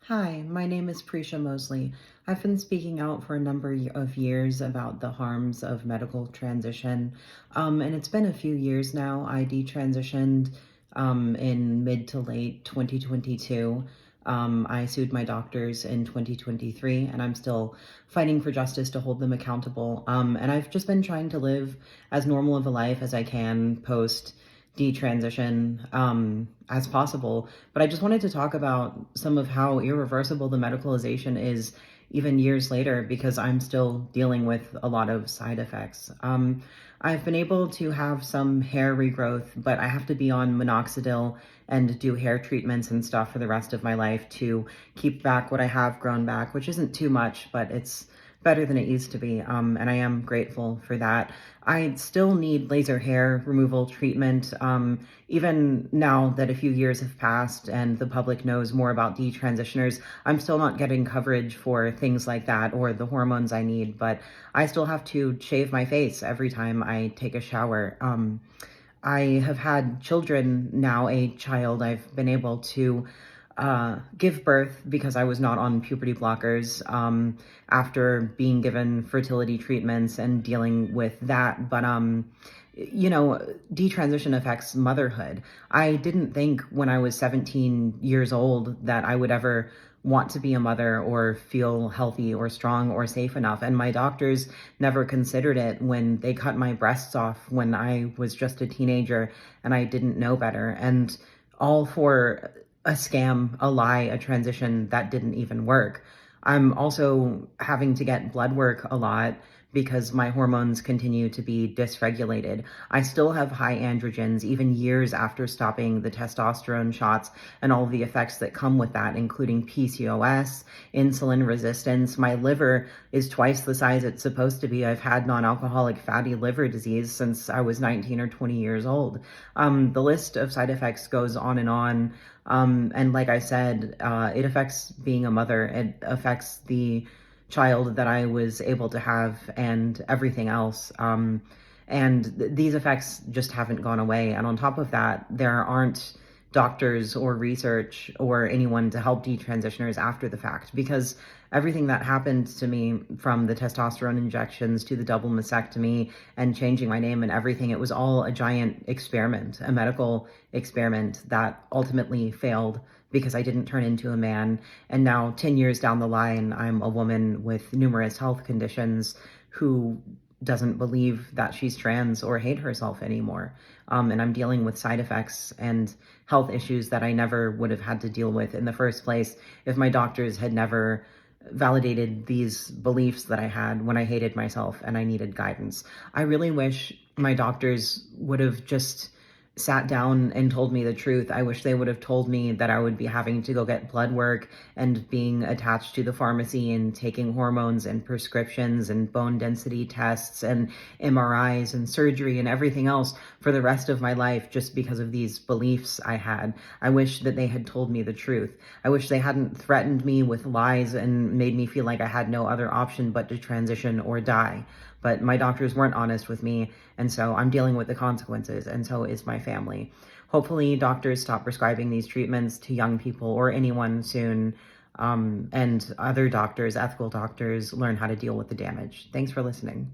Hi, my name is Prisha Mosley. I've been speaking out for a number of years about the harms of medical transition, and it's been a few years now. I detransitioned in mid to late 2022. I sued my doctors in 2023, and I'm still fighting for justice to hold them accountable. And I've just been trying to live as normal of a life as I can post detransition as possible. But I just wanted to talk about some of how irreversible the medicalization is even years later, because I'm still dealing with a lot of side effects. I've been able to have some hair regrowth, but I have to be on minoxidil and do hair treatments and stuff for the rest of my life to keep back what I have grown back, which isn't too much, but it's better than it used to be, and I am grateful for that. I still need laser hair removal treatment, even now that a few years have passed and the public knows more about detransitioners. I'm still not getting coverage for things like that or the hormones I need, but I still have to shave my face every time I take a shower. I have had children now, a child I've been able to give birth because I was not on puberty blockers after being given fertility treatments and dealing with that. But, detransition affects motherhood. I didn't think when I was 17 years old that I would ever want to be a mother or feel healthy or strong or safe enough. And my doctors never considered it when they cut my breasts off when I was just a teenager and I didn't know better. And all for a scam, a lie, a transition that didn't even work. I'm also having to get blood work a lot because my hormones continue to be dysregulated. I still have high androgens even years after stopping the testosterone shots and all the effects that come with that, including PCOS, insulin resistance. My liver is twice the size it's supposed to be. I've had non-alcoholic fatty liver disease since I was 19 or 20 years old. The list of side effects goes on and on. And like I said, it affects being a mother. It affects the child that I was able to have and everything else. These effects just haven't gone away. And on top of that, there aren't doctors or research or anyone to help detransitioners after the fact, because everything that happened to me, from the testosterone injections to the double mastectomy and changing my name and everything, it was all a giant experiment, a medical experiment that ultimately failed because I didn't turn into a man. And now 10 years down the line, I'm a woman with numerous health conditions who doesn't believe that she's trans or hate herself anymore. And I'm dealing with side effects and health issues that I never would have had to deal with in the first place if my doctors had never validated these beliefs that I had when I hated myself and I needed guidance. I really wish my doctors would have just sat down and told me the truth. I wish they would have told me that I would be having to go get blood work and being attached to the pharmacy and taking hormones and prescriptions and bone density tests and MRIs and surgery and everything else for the rest of my life just because of these beliefs I had. I wish that they had told me the truth. I wish they hadn't threatened me with lies and made me feel like I had no other option but to transition or die. But my doctors weren't honest with me, and so I'm dealing with the consequences, and so is my family. Hopefully, doctors stop prescribing these treatments to young people or anyone soon, and other doctors, ethical doctors, learn how to deal with the damage. Thanks for listening.